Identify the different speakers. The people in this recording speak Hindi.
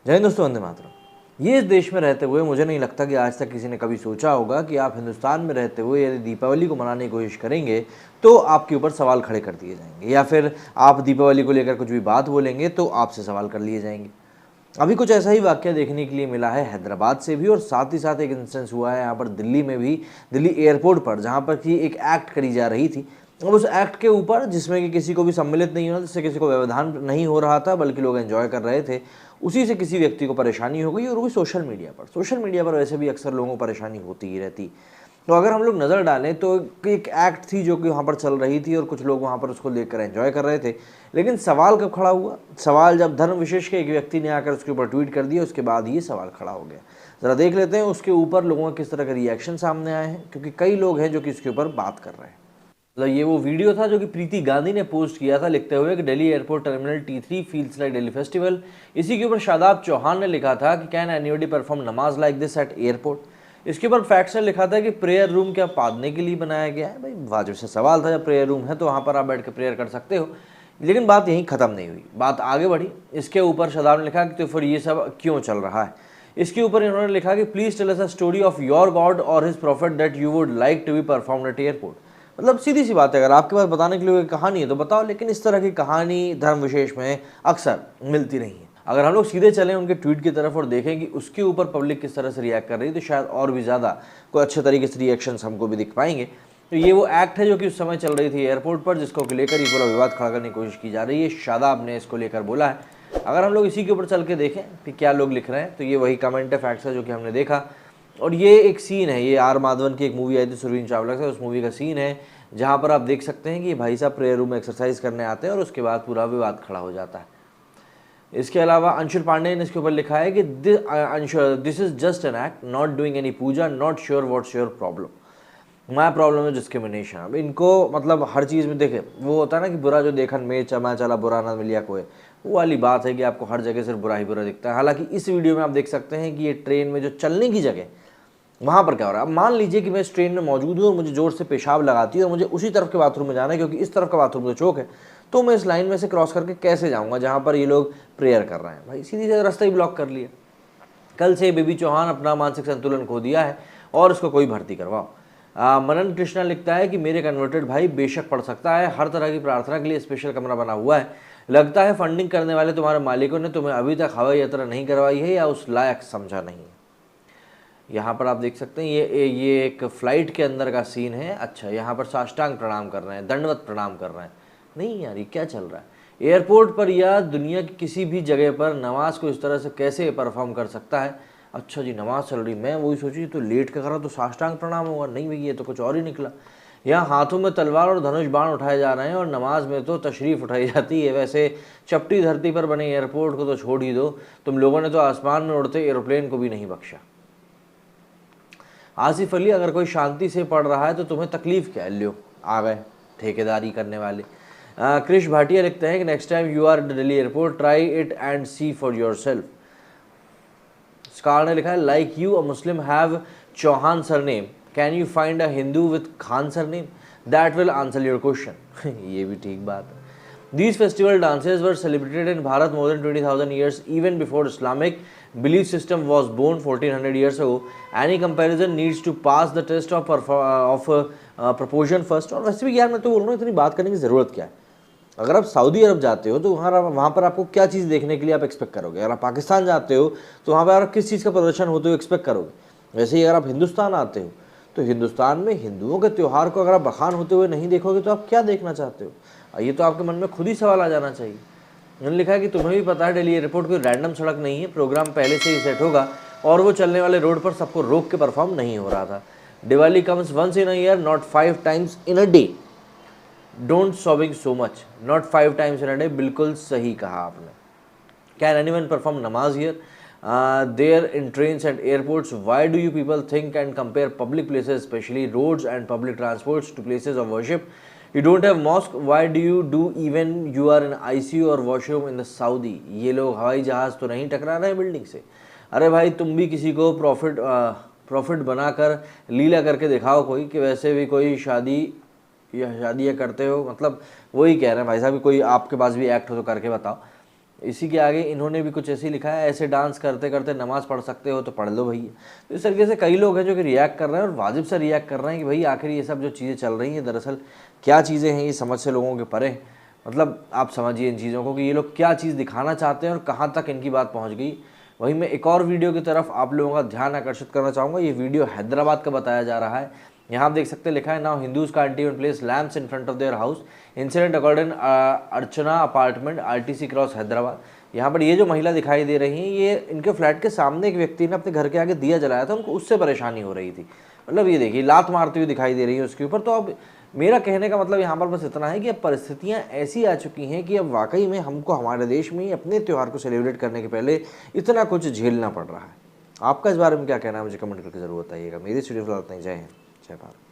Speaker 1: जय हिंद दोस्तों, वंदे मातरम। ये इस देश में रहते हुए मुझे नहीं लगता कि आज तक किसी ने कभी सोचा होगा कि आप हिंदुस्तान में रहते हुए यदि दीपावली को मनाने की कोशिश करेंगे तो आपके ऊपर सवाल खड़े कर दिए जाएंगे, या फिर आप दीपावली को लेकर कुछ भी बात बोलेंगे तो आपसे सवाल कर लिए जाएंगे। अभी कुछ ऐसा ही वाकया देखने के लिए मिला है हैदराबाद से भी, और साथ ही साथ एक इंस्टेंस हुआ है यहाँ पर दिल्ली में भी, दिल्ली एयरपोर्ट पर, जहाँ पर कि एक एक्ट करी जा रही थी। अब उस एक्ट के ऊपर, जिसमें कि किसी को भी सम्मिलित नहीं होना, जिससे किसी को व्यवधान नहीं हो रहा था बल्कि लोग एंजॉय कर रहे थे, उसी से किसी व्यक्ति को परेशानी हो गई, और वो भी सोशल मीडिया पर। सोशल मीडिया पर वैसे भी अक्सर लोगों को परेशानी होती ही रहती। तो अगर हम लोग नज़र डालें तो एक एक्ट थी जो कि वहाँ पर चल रही थी और कुछ लोग वहाँ पर उसको लेकर एंजॉय कर रहे थे। लेकिन सवाल कब खड़ा हुआ? सवाल जब धर्म विशेष के एक व्यक्ति ने आकर उसके ऊपर ट्वीट कर दिया, उसके बाद ये सवाल खड़ा हो गया। ज़रा देख लेते हैं उसके ऊपर लोगों के किस तरह के रिएक्शन सामने आए हैं, क्योंकि कई लोग हैं जो कि इसके ऊपर बात कर रहे हैं। मतलब ये वो वीडियो था जो कि प्रीति गांधी ने पोस्ट किया था, लिखते हुए कि Delhi airport terminal T3 feels like Delhi festival. इसी के ऊपर शादाब चौहान ने लिखा था कि कैन एनीबॉडी परफॉर्म नमाज लाइक दिस एट एयरपोर्ट। इसके ऊपर फैक्ट्स ने लिखा था कि प्रेयर रूम क्या पादने के लिए बनाया गया है? भाई वाजिब से सवाल था, जब प्रेयर रूम है तो वहाँ पर आप बैठ के प्रेयर कर सकते हो। लेकिन बात यहीं ख़त्म नहीं हुई, बात आगे बढ़ी। इसके ऊपर शादाब ने लिखा कि तो फिर ये सब क्यों चल रहा है। इसके ऊपर इन्होंने लिखा कि please tell us a story of your god और his prophet that you would like to be performed at airport. मतलब सीधी सी बात है, अगर आपके पास बताने के लिए कोई कहानी है तो बताओ, लेकिन इस तरह की कहानी धर्म विशेष में अक्सर मिलती नहीं है। अगर हम लोग सीधे चलें उनके ट्वीट की तरफ और देखें कि उसके ऊपर पब्लिक किस तरह से रिएक्ट कर रही है, तो शायद और भी ज़्यादा कोई अच्छे तरीके से रिएक्शंस हमको भी दिख पाएंगे। तो ये वो एक्ट है जो कि उस समय चल रही थी एयरपोर्ट पर, जिसको लेकर ये पूरा विवाद खड़ा करने की कोशिश की जा रही है। शादाब ने इसको लेकर बोला है। अगर हम लोग इसी के ऊपर चल के देखें कि क्या लोग लिख रहे हैं, तो ये वही कमेंट है, फैक्ट्स है जो कि हमने देखा। और ये एक सीन है, ये आर माधवन की एक मूवी आई थी सुरवीन चावला से, उस मूवी का सीन है, जहाँ पर आप देख सकते हैं कि भाई साहब प्रेयर रूम में एक्सरसाइज करने आते हैं और उसके बाद पूरा विवाद खड़ा हो जाता है। इसके अलावा अंशुल पांडे ने इसके ऊपर लिखा है कि this is just an act, not doing any puja, not sure what's your problem, my problem है डिस्क्रिमिनेशन। अब इनको मतलब हर चीज़ में देखे, वो होता है ना कि बुरा जो देखन में चमा चला बुरा ना मिलिया कोई, वो वाली बात है कि आपको हर जगह सिर्फ बुरा ही बुरा दिखता है। हालांकि इस वीडियो में आप देख सकते हैं कि ये ट्रेन में जो चलने की जगह, वहाँ पर क्या हो रहा है। अब मान लीजिए कि मैं इस ट्रेन में मौजूद हूँ और मुझे ज़ोर से पेशाब लगाती है और मुझे उसी तरफ के बाथरूम में जाना है, क्योंकि इस तरफ का बाथरूम तो चौक है, तो मैं इस लाइन में से क्रॉस करके कैसे जाऊँगा जहाँ पर ये लोग प्रेयर कर रहे हैं? भाई सीधी से रास्ता ही ब्लॉक कर लिया। कल से बेबी चौहान अपना मानसिक संतुलन खो दिया है और उसको कोई भर्ती करवाओ। मनन कृष्णा लिखता है कि मेरे कन्वर्टेड भाई बेशक पढ़ सकता है, हर तरह की प्रार्थना के लिए स्पेशल कमरा बना हुआ है। लगता है फंडिंग करने वाले तुम्हारे मालिकों ने तुम्हें अभी तक हवाई यात्रा नहीं करवाई है या उस लायक समझा नहीं है। यहाँ पर आप देख सकते हैं ये एक फ़्लाइट के अंदर का सीन है। अच्छा, यहाँ पर साष्टांग प्रणाम कर रहे हैं, दंडवत प्रणाम कर रहे हैं। नहीं यार, ये क्या चल रहा है? एयरपोर्ट पर या दुनिया की किसी भी जगह पर नमाज को इस तरह से कैसे परफॉर्म कर सकता है? अच्छा जी, नमाज चल रही, मैं वही सोची तो लेट के करा तो साष्टांग प्रणाम होगा। नहीं भैया, ये तो कुछ और ही निकला। यहाँ हाथों में तलवार और धनुष बाण उठाए जा रहे हैं और नमाज में तो तशरीफ़ उठाई जाती है। वैसे चपटी धरती पर बने एयरपोर्ट को तो छोड़ ही दो, तुम लोगों ने तो आसमान में उड़ते एरोप्लेन को भी नहीं बख्शा। आसिफ अली, अगर कोई शांति से पढ़ रहा है तो तुम्हें तकलीफ क्या है? लो आ गए ठेकेदारी करने वाले। क्रिश भाटिया लिखते हैं कि next time you are Delhi airport try it and see for yourself. स्कार ने लिखा है like you a Muslim have Chauhan surname, can you find a Hindu with Khan surname, that will answer your question. ये भी ठीक बात है। These festival dances were celebrated in Bharat more than 20,000 years even before Islamic belief system was born 1400 years ago. Any comparison needs to pass the test of proportion first. और वैसे भी यार मैं तो बोल रहा हूँ, इतनी बात करने की ज़रूरत क्या है? अगर आप सऊदी अरब जाते हो तो वहाँ पर आपको क्या चीज़ देखने के लिए आप एक्सपेक्ट करोगे? अगर आप पाकिस्तान जाते हो तो वहाँ पर आप किस चीज़ का प्रदर्शन होते हुए एक्सपेक्ट करोगे? वैसे ही अगर आप हिंदुस्तान आते हो तो हिंदुस्तान में हिंदुओं के त्यौहार को अगर आप बखान होते हुए नहीं देखोगे तो आप क्या देखना चाहते हो? ये तो आपके मन में खुद ही सवाल आ जाना चाहिए। उन्होंने लिखा है कि तुम्हें भी पता है दिल्ली एयरपोर्ट कोई रैंडम सड़क नहीं है, प्रोग्राम पहले से ही सेट होगा और वो चलने वाले रोड पर सबको रोक के परफॉर्म नहीं हो रहा था। Diwali comes once in a year, not 5 times in a day. Don't sobbing so much, not 5 times in a day. बिल्कुल सही कहा आपने। Can anyone perform namaz here? There in trains and airports, why do you people think and compare public places specially roads and public transports to places of worship? You don't have mosque, why do you do even you are in ICU और washroom in the Saudi? ये लोग हवाई जहाज़ तो नहीं टकरा रहे हैं बिल्डिंग से? अरे भाई, तुम भी किसी को प्रॉफिट बनाकर लीला करके दिखाओ कोई, कि वैसे भी कोई शादियाँ करते हो। मतलब वही कह रहे हैं भाई साहब कि कोई आपके पास भी एक्ट हो तो करके बताओ। इसी के आगे इन्होंने भी कुछ ऐसे ही लिखा है, ऐसे डांस करते करते नमाज़ पढ़ सकते हो तो पढ़ लो भैया। तो इस तरीके से कई लोग हैं जो कि रिएक्ट कर रहे हैं और वाजिब से रिएक्ट कर रहे हैं कि भाई आखिर ये सब जो चीज़ें चल रही हैं दरअसल क्या चीज़ें हैं, ये समझ से लोगों के परे हैं। मतलब आप समझिए इन चीज़ों को कि ये लोग क्या चीज़ दिखाना चाहते हैं और कहाँ तक इनकी बात पहुँच गई। वहीं मैं एक और वीडियो की तरफ आप लोगों का ध्यान आकर्षित करना चाहूँगा। ये वीडियो हैदराबाद का बताया जा रहा है। यहाँ आप देख सकते हैं, लिखा है now Hindus can't even place lamps in front of their house, incident accord in Archana apartment RTC cross Hyderabad. यहाँ पर ये जो महिला दिखाई दे रही हैं, ये इनके फ्लैट के सामने एक व्यक्ति ने अपने घर के आगे दिया जलाया था, उनको उससे परेशानी हो रही थी। मतलब ये देखिए लात मारती हुई दिखाई दे रही है उसके ऊपर। तो अब मेरा कहने का मतलब यहाँ पर बस इतना है कि अब परिस्थितियाँ ऐसी आ चुकी हैं कि अब वाकई में हमको हमारे देश में ही अपने त्यौहार को सेलिब्रेट करने के पहले इतना कुछ झेलना पड़ रहा है। आपका इस बारे में क्या कहना है मुझे कमेंट करके ज़रूर बताइएगा। मेरी वीडियो फिलहाल इतना ही। जय हिंद, जय भारत।